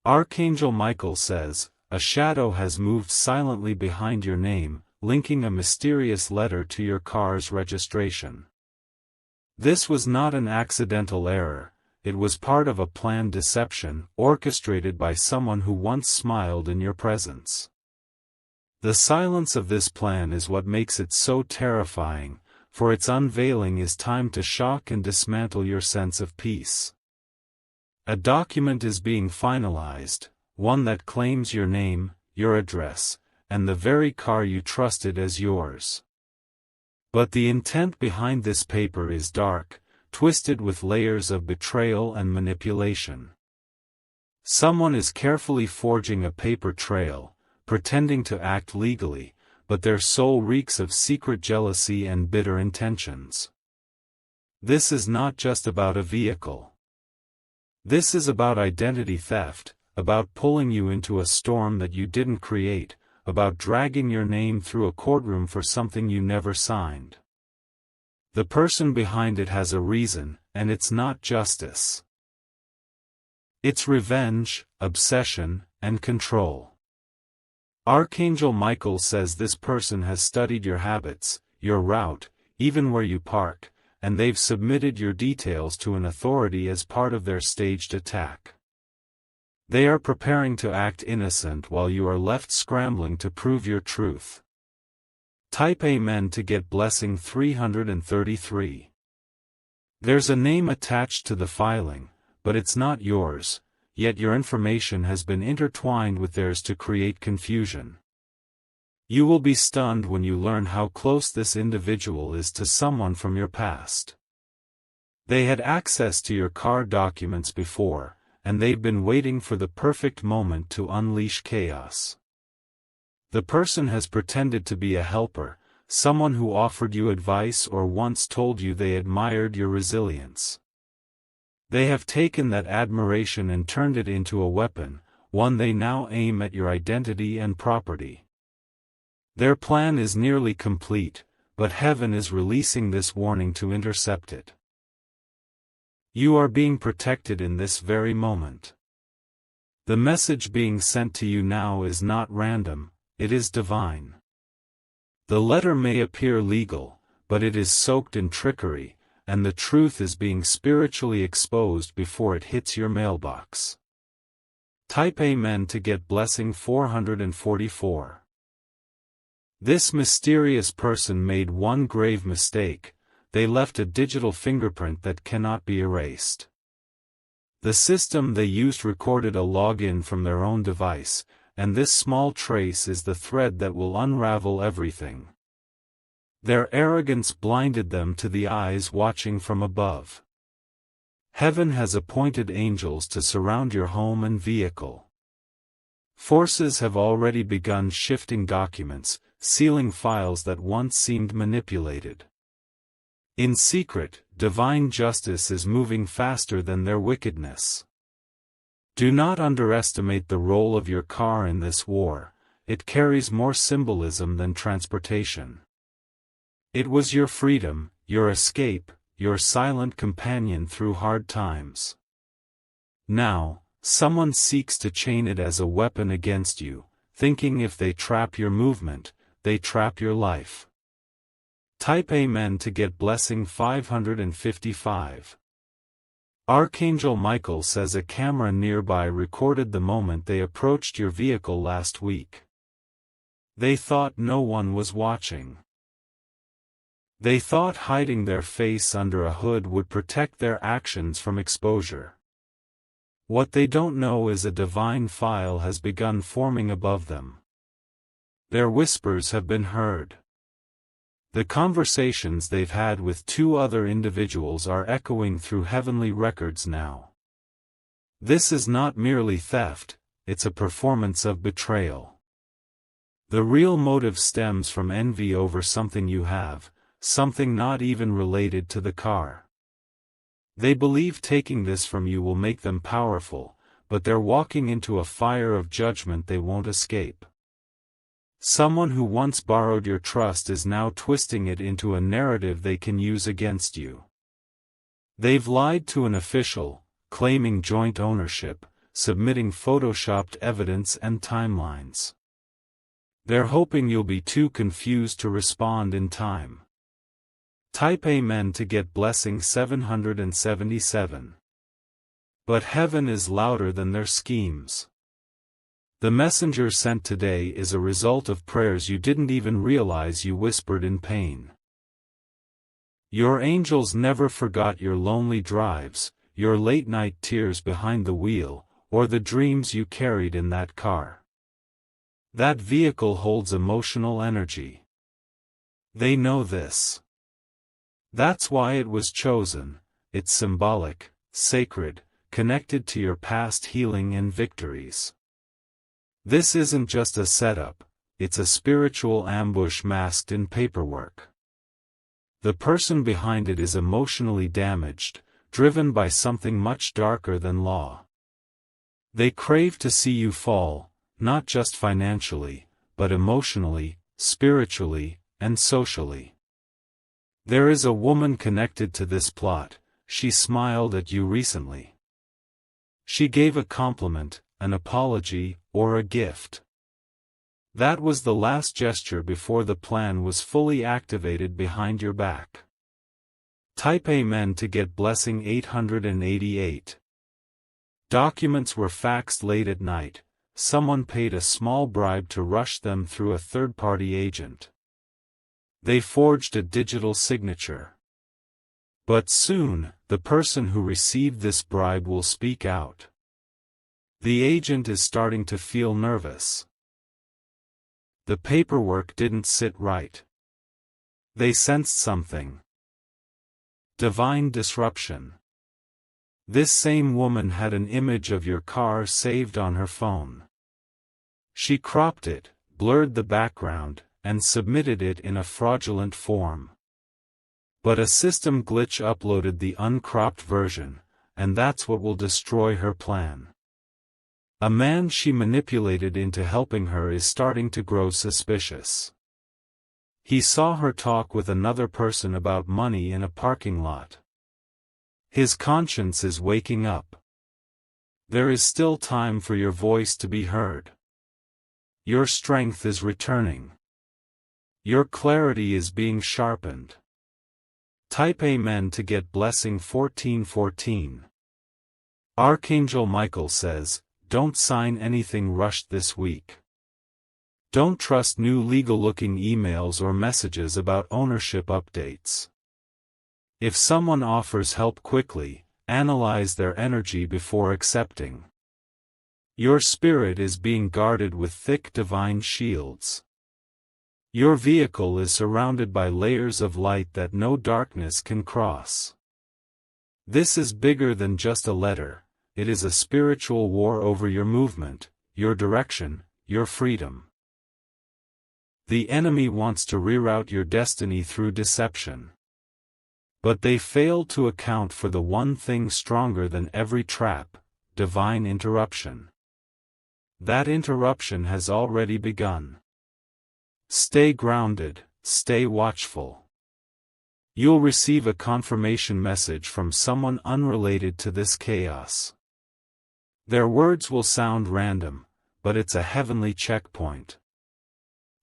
Archangel Michael says, a shadow has moved silently behind your name, linking a mysterious letter to your car's registration. This was not an accidental error, it was part of a planned deception, orchestrated by someone who once smiled in your presence. The silence of this plan is what makes it so terrifying, for its unveiling is timed to shock and dismantle your sense of peace. A document is being finalized, one that claims your name, your address, and the very car you trusted as yours. But the intent behind this paper is dark, twisted with layers of betrayal and manipulation. Someone is carefully forging a paper trail, pretending to act legally, but their soul reeks of secret jealousy and bitter intentions. This is not just about a vehicle. This is about identity theft, about pulling you into a storm that you didn't create, about dragging your name through a courtroom for something you never signed. The person behind it has a reason, and it's not justice. It's revenge, obsession, and control. Archangel Michael says this person has studied your habits, your route, even where you park, and they've submitted your details to an authority as part of their staged attack. They are preparing to act innocent while you are left scrambling to prove your truth. Type Amen to get blessing 333. There's a name attached to the filing, but it's not yours, yet your information has been intertwined with theirs to create confusion. You will be stunned when you learn how close this individual is to someone from your past. They had access to your car documents before, and they've been waiting for the perfect moment to unleash chaos. The person has pretended to be a helper, someone who offered you advice or once told you they admired your resilience. They have taken that admiration and turned it into a weapon, one they now aim at your identity and property. Their plan is nearly complete, but heaven is releasing this warning to intercept it. You are being protected in this very moment. The message being sent to you now is not random, it is divine. The letter may appear legal, but it is soaked in trickery, and the truth is being spiritually exposed before it hits your mailbox. Type Amen to get blessing 444. This mysterious person made one grave mistake. They left a digital fingerprint that cannot be erased. The system they used recorded a login from their own device, and this small trace is the thread that will unravel everything. Their arrogance blinded them to the eyes watching from above. Heaven has appointed angels to surround your home and vehicle. Forces have already begun shifting documents, sealing files that once seemed manipulated. In secret, divine justice is moving faster than their wickedness. Do not underestimate the role of your car in this war, it carries more symbolism than transportation. It was your freedom, your escape, your silent companion through hard times. Now, someone seeks to chain it as a weapon against you, thinking if they trap your movement, they trap your life. Type Amen to get blessing 555. Archangel Michael says a camera nearby recorded the moment they approached your vehicle last week. They thought no one was watching. They thought hiding their face under a hood would protect their actions from exposure. What they don't know is a divine file has begun forming above them. Their whispers have been heard. The conversations they've had with two other individuals are echoing through heavenly records now. This is not merely theft, it's a performance of betrayal. The real motive stems from envy over something you have, something not even related to the car. They believe taking this from you will make them powerful, but they're walking into a fire of judgment they won't escape. Someone who once borrowed your trust is now twisting it into a narrative they can use against you. They've lied to an official, claiming joint ownership, submitting photoshopped evidence and timelines. They're hoping you'll be too confused to respond in time. Type Amen to get blessing 777. But heaven is louder than their schemes. The messenger sent today is a result of prayers you didn't even realize you whispered in pain. Your angels never forgot your lonely drives, your late-night tears behind the wheel, or the dreams you carried in that car. That vehicle holds emotional energy. They know this. That's why it was chosen. It's symbolic, sacred, connected to your past healing and victories. This isn't just a setup, it's a spiritual ambush masked in paperwork. The person behind it is emotionally damaged, driven by something much darker than law. They crave to see you fall, not just financially, but emotionally, spiritually, and socially. There is a woman connected to this plot. She smiled at you recently. She gave a compliment, an apology, or a gift. That was the last gesture before the plan was fully activated behind your back. Type Amen to get blessing 888. Documents were faxed late at night. Someone paid a small bribe to rush them through a third-party agent. They forged a digital signature. But soon, the person who received this bribe will speak out. The agent is starting to feel nervous. The paperwork didn't sit right. They sensed something. Divine disruption. This same woman had an image of your car saved on her phone. She cropped it, blurred the background, and submitted it in a fraudulent form. But a system glitch uploaded the uncropped version, and that's what will destroy her plan. A man she manipulated into helping her is starting to grow suspicious. He saw her talk with another person about money in a parking lot. His conscience is waking up. There is still time for your voice to be heard. Your strength is returning. Your clarity is being sharpened. Type Amen to get blessing 1414. Archangel Michael says, don't sign anything rushed this week. Don't trust new legal-looking emails or messages about ownership updates. If someone offers help quickly, analyze their energy before accepting. Your spirit is being guarded with thick divine shields. Your vehicle is surrounded by layers of light that no darkness can cross. This is bigger than just a letter. It is a spiritual war over your movement, your direction, your freedom. The enemy wants to reroute your destiny through deception. But they fail to account for the one thing stronger than every trap: divine interruption. That interruption has already begun. Stay grounded, stay watchful. You'll receive a confirmation message from someone unrelated to this chaos. Their words will sound random, but it's a heavenly checkpoint.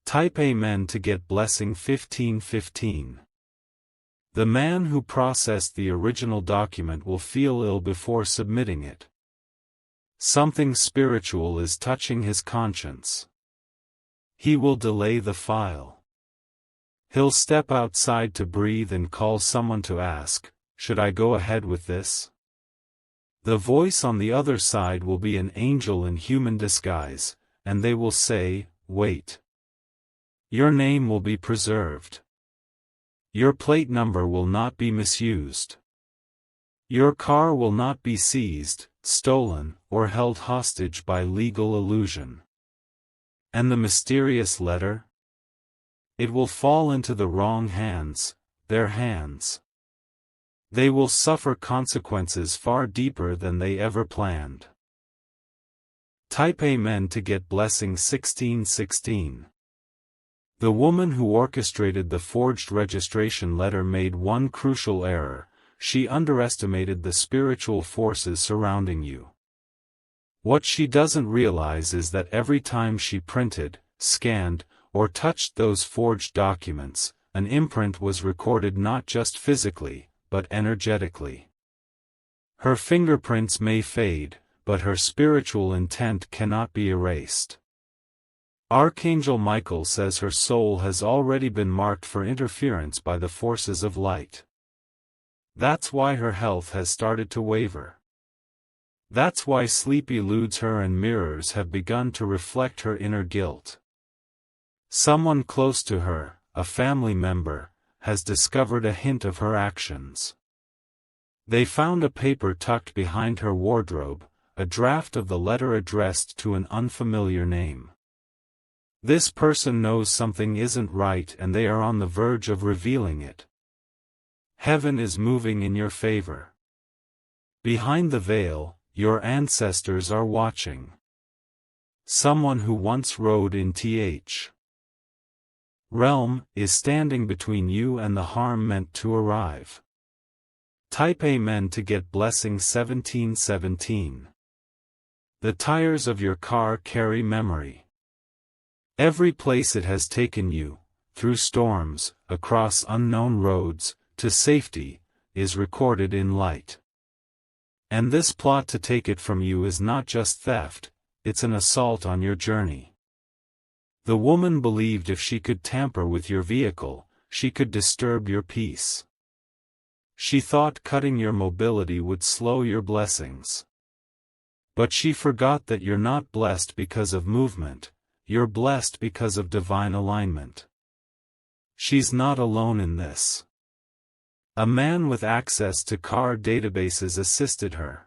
Type Amen to get blessing 1515. The man who processed the original document will feel ill before submitting it. Something spiritual is touching his conscience. He will delay the file. He'll step outside to breathe and call someone to ask, should I go ahead with this? The voice on the other side will be an angel in human disguise, and they will say, wait. Your name will be preserved. Your plate number will not be misused. Your car will not be seized, stolen, or held hostage by legal illusion. And the mysterious letter? It will fall into the wrong hands, their hands. They will suffer consequences far deeper than they ever planned. Type Amen to get blessing 1616. The woman who orchestrated the forged registration letter made one crucial error: she underestimated the spiritual forces surrounding you. What she doesn't realize is that every time she printed, scanned, or touched those forged documents, an imprint was recorded not just physically, but energetically. Her fingerprints may fade, but her spiritual intent cannot be erased. Archangel Michael says her soul has already been marked for interference by the forces of light. That's why her health has started to waver. That's why sleep eludes her and mirrors have begun to reflect her inner guilt. Someone close to her, a family member, has discovered a hint of her actions. They found a paper tucked behind her wardrobe, a draft of the letter addressed to an unfamiliar name. This person knows something isn't right and they are on the verge of revealing it. Heaven is moving in your favor. Behind the veil, your ancestors are watching. Someone who once rode in Th. realm is standing between you and the harm meant to arrive. Type Amen to get blessing 1717. The tires of your car carry memory. Every place it has taken you, through storms, across unknown roads, to safety, is recorded in light. And this plot to take it from you is not just theft, it's an assault on your journey. The woman believed if she could tamper with your vehicle, she could disturb your peace. She thought cutting your mobility would slow your blessings. But she forgot that you're not blessed because of movement, you're blessed because of divine alignment. She's not alone in this. A man with access to car databases assisted her.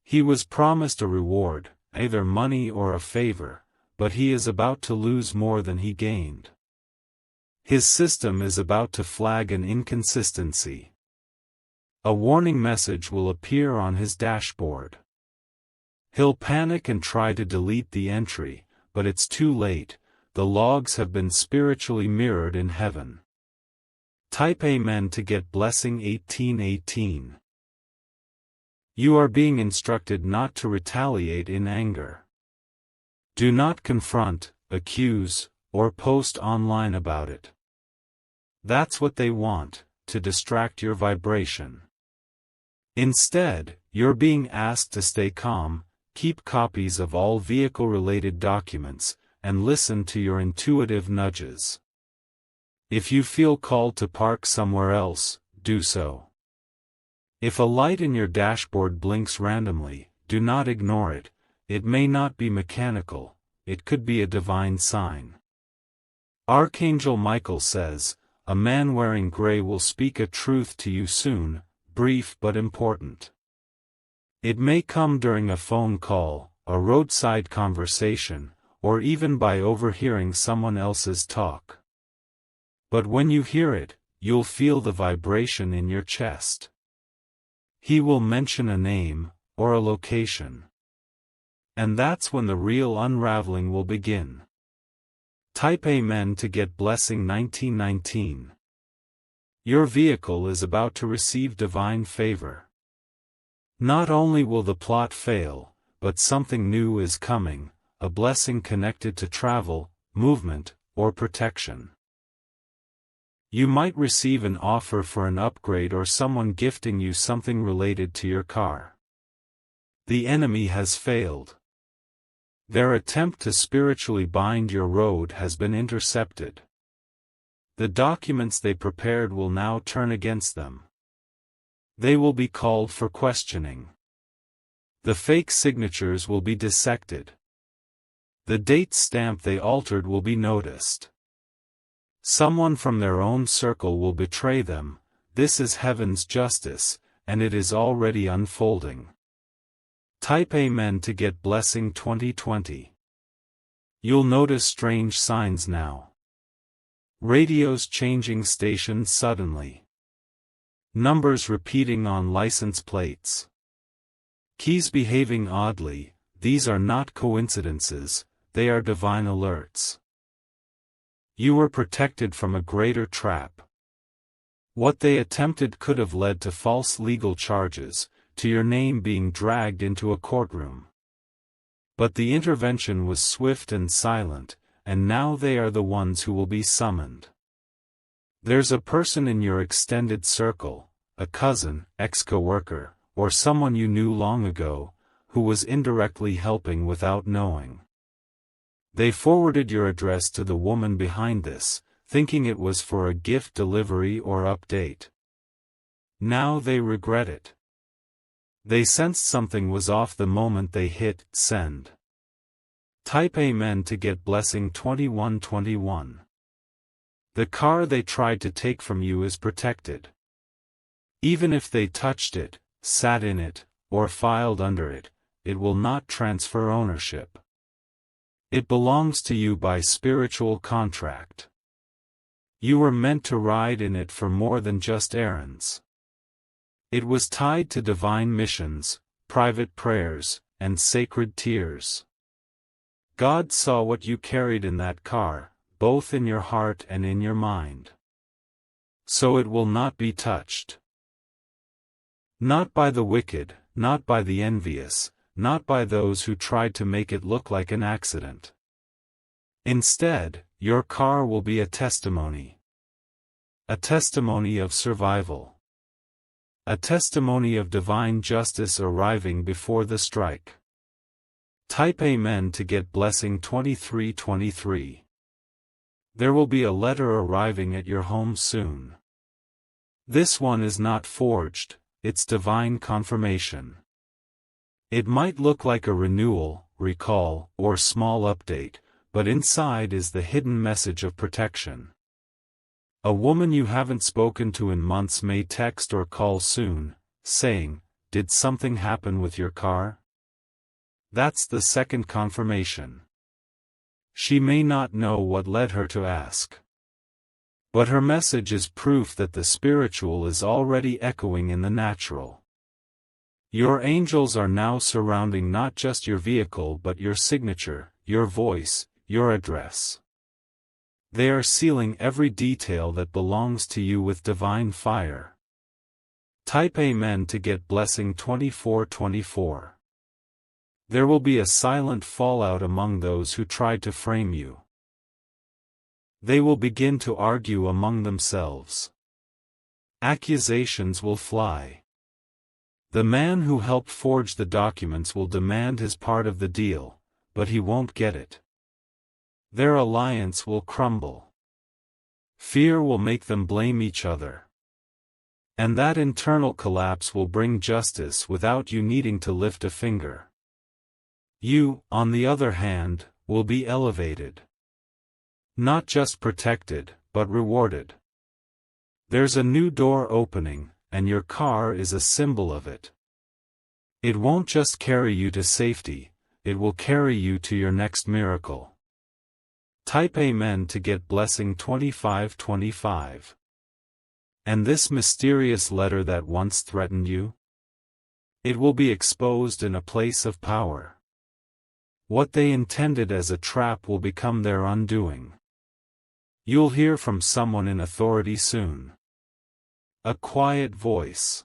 He was promised a reward, either money or a favor, but he is about to lose more than he gained. His system is about to flag an inconsistency. A warning message will appear on his dashboard. He'll panic and try to delete the entry, but it's too late, the logs have been spiritually mirrored in heaven. Type Amen to get blessing 1818. You are being instructed not to retaliate in anger. Do not confront, accuse, or post online about it. That's what they want, to distract your vibration. Instead, you're being asked to stay calm, keep copies of all vehicle-related documents, and listen to your intuitive nudges. If you feel called to park somewhere else, do so. If a light in your dashboard blinks randomly, do not ignore it. It may not be mechanical, it could be a divine sign. Archangel Michael says, a man wearing gray will speak a truth to you soon, brief but important. It may come during a phone call, a roadside conversation, or even by overhearing someone else's talk. But when you hear it, you'll feel the vibration in your chest. He will mention a name, or a location. And that's when the real unraveling will begin. Type Amen to get blessing 1919. Your vehicle is about to receive divine favor. Not only will the plot fail, but something new is coming, a blessing connected to travel, movement, or protection. You might receive an offer for an upgrade or someone gifting you something related to your car. The enemy has failed. Their attempt to spiritually bind your road has been intercepted. The documents they prepared will now turn against them. They will be called for questioning. The fake signatures will be dissected. The date stamp they altered will be noticed. Someone from their own circle will betray them. This is heaven's justice, and it is already unfolding. Type Amen to get blessing 2020. You'll notice strange signs now. Radios changing stations suddenly. Numbers repeating on license plates. Keys behaving oddly. These are not coincidences, they are divine alerts. You were protected from a greater trap. What they attempted could have led to false legal charges, to your name being dragged into a courtroom. But the intervention was swift and silent, and now they are the ones who will be summoned. There's a person in your extended circle, a cousin, ex-coworker, or someone you knew long ago, who was indirectly helping without knowing. They forwarded your address to the woman behind this, thinking it was for a gift delivery or update. Now they regret it. They sensed something was off the moment they hit send. Type Amen to get blessing 2121. The car they tried to take from you is protected. Even if they touched it, sat in it, or filed under it, it will not transfer ownership. It belongs to you by spiritual contract. You were meant to ride in it for more than just errands. It was tied to divine missions, private prayers, and sacred tears. God saw what you carried in that car, both in your heart and in your mind. So it will not be touched. Not by the wicked, not by the envious, not by those who tried to make it look like an accident. Instead, your car will be a testimony. A testimony of survival. A testimony of divine justice arriving before the strike. Type Amen to get blessing 2323. There will be a letter arriving at your home soon. This one is not forged, it's divine confirmation. It might look like a renewal, recall, or small update, but inside is the hidden message of protection. A woman you haven't spoken to in months may text or call soon, saying, "Did something happen with your car?" That's the second confirmation. She may not know what led her to ask. But her message is proof that the spiritual is already echoing in the natural. Your angels are now surrounding not just your vehicle but your signature, your voice, your address. They are sealing every detail that belongs to you with divine fire. Type Amen to get blessing 2424. There will be a silent fallout among those who tried to frame you. They will begin to argue among themselves. Accusations will fly. The man who helped forge the documents will demand his part of the deal, but he won't get it. Their alliance will crumble. Fear will make them blame each other. And that internal collapse will bring justice without you needing to lift a finger. You, on the other hand, will be elevated. Not just protected, but rewarded. There's a new door opening, and your car is a symbol of it. It won't just carry you to safety, it will carry you to your next miracle. Type Amen to get blessing 2525. And this mysterious letter that once threatened you? It will be exposed in a place of power. What they intended as a trap will become their undoing. You'll hear from someone in authority soon. A quiet voice.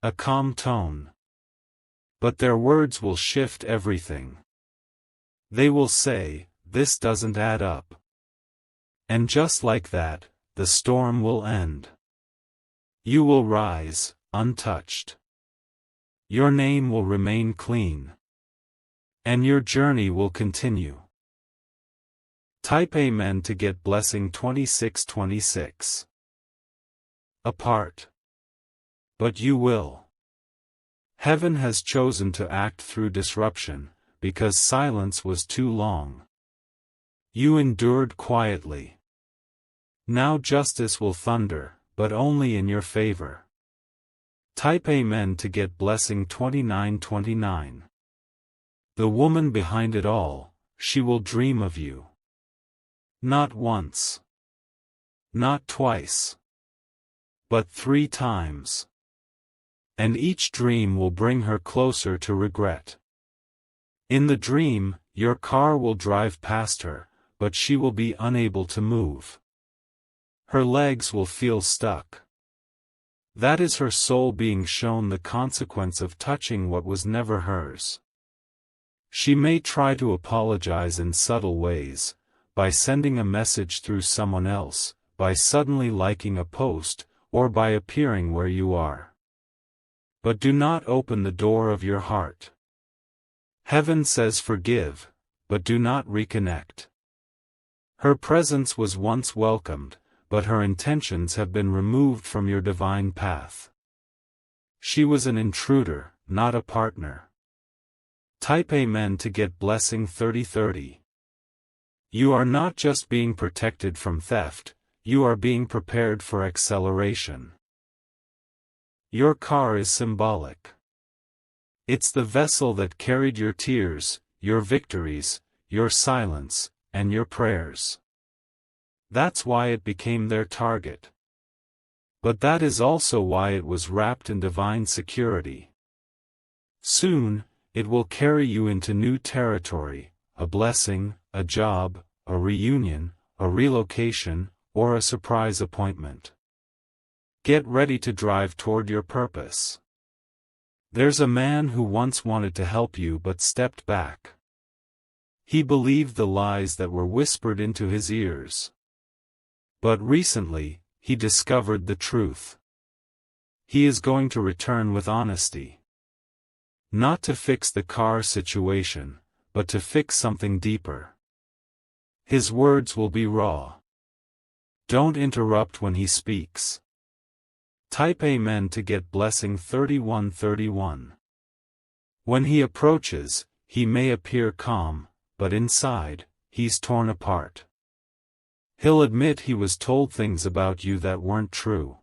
A calm tone. But their words will shift everything. They will say, "This doesn't add up." And just like that, the storm will end. You will rise, untouched. Your name will remain clean. And your journey will continue. Type Amen to get blessing 2626. Apart. But you will. Heaven has chosen to act through disruption, because silence was too long. You endured quietly. Now justice will thunder, but only in your favor. Type Amen to get blessing 2929. The woman behind it all, she will dream of you. Not once. Not twice. But 3 times. And each dream will bring her closer to regret. In the dream, your car will drive past her, but she will be unable to move. Her legs will feel stuck. That is her soul being shown the consequence of touching what was never hers. She may try to apologize in subtle ways, by sending a message through someone else, by suddenly liking a post, or by appearing where you are. But do not open the door of your heart. Heaven says forgive, but do not reconnect. Her presence was once welcomed, but her intentions have been removed from your divine path. She was an intruder, not a partner. Type Amen to get blessing 3030. You are not just being protected from theft, you are being prepared for acceleration. Your car is symbolic. It's the vessel that carried your tears, your victories, your silence, and your prayers. That's why it became their target. But that is also why it was wrapped in divine security. Soon, it will carry you into new territory, a blessing, a job, a reunion, a relocation, or a surprise appointment. Get ready to drive toward your purpose. There's a man who once wanted to help you but stepped back. He believed the lies that were whispered into his ears. But recently, he discovered the truth. He is going to return with honesty. Not to fix the car situation, but to fix something deeper. His words will be raw. Don't interrupt when he speaks. Type Amen to get blessing 3131. When he approaches, he may appear calm, but inside, he's torn apart. He'll admit he was told things about you that weren't true.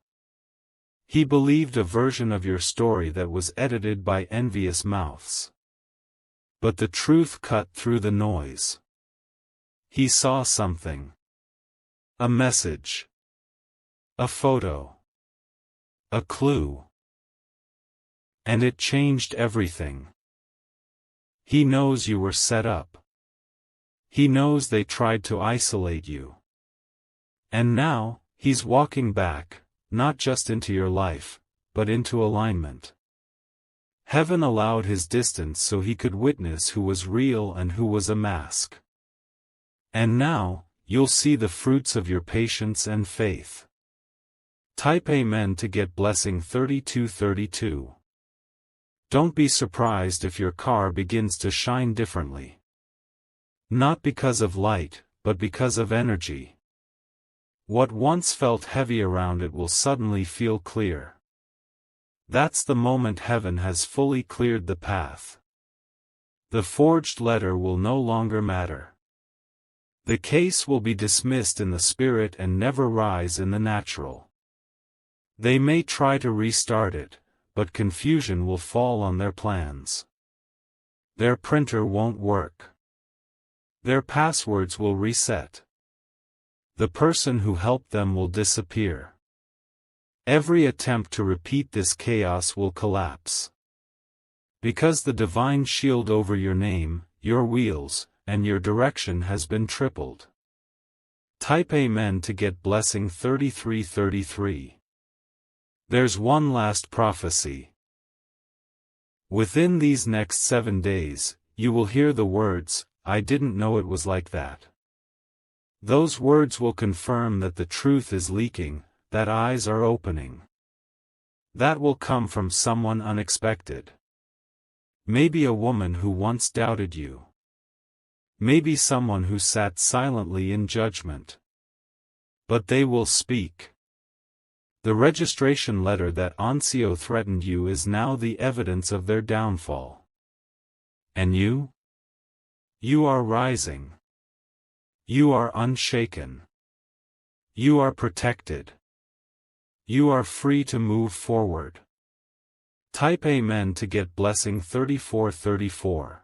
He believed a version of your story that was edited by envious mouths. But the truth cut through the noise. He saw something. A message. A photo. A clue. And it changed everything. He knows you were set up. He knows they tried to isolate you. And now, he's walking back, not just into your life, but into alignment. Heaven allowed his distance so he could witness who was real and who was a mask. And now, you'll see the fruits of your patience and faith. Type Amen to get blessing 3232. Don't be surprised if your car begins to shine differently. Not because of light, but because of energy. What once felt heavy around it will suddenly feel clear. That's the moment heaven has fully cleared the path. The forged letter will no longer matter. The case will be dismissed in the spirit and never rise in the natural. They may try to restart it, but confusion will fall on their plans. Their printer won't work. Their passwords will reset. The person who helped them will disappear. Every attempt to repeat this chaos will collapse. Because the divine shield over your name, your wheels, and your direction has been tripled. Type Amen to get blessing 3333. There's one last prophecy. Within these next 7 days, you will hear the words, "I didn't know it was like that." Those words will confirm that the truth is leaking, that eyes are opening. That will come from someone unexpected. Maybe a woman who once doubted you. Maybe someone who sat silently in judgment. But they will speak. The registration letter that Ancio threatened you is now the evidence of their downfall. And you? You are rising. You are unshaken. You are protected. You are free to move forward. Type Amen to get blessing 3434.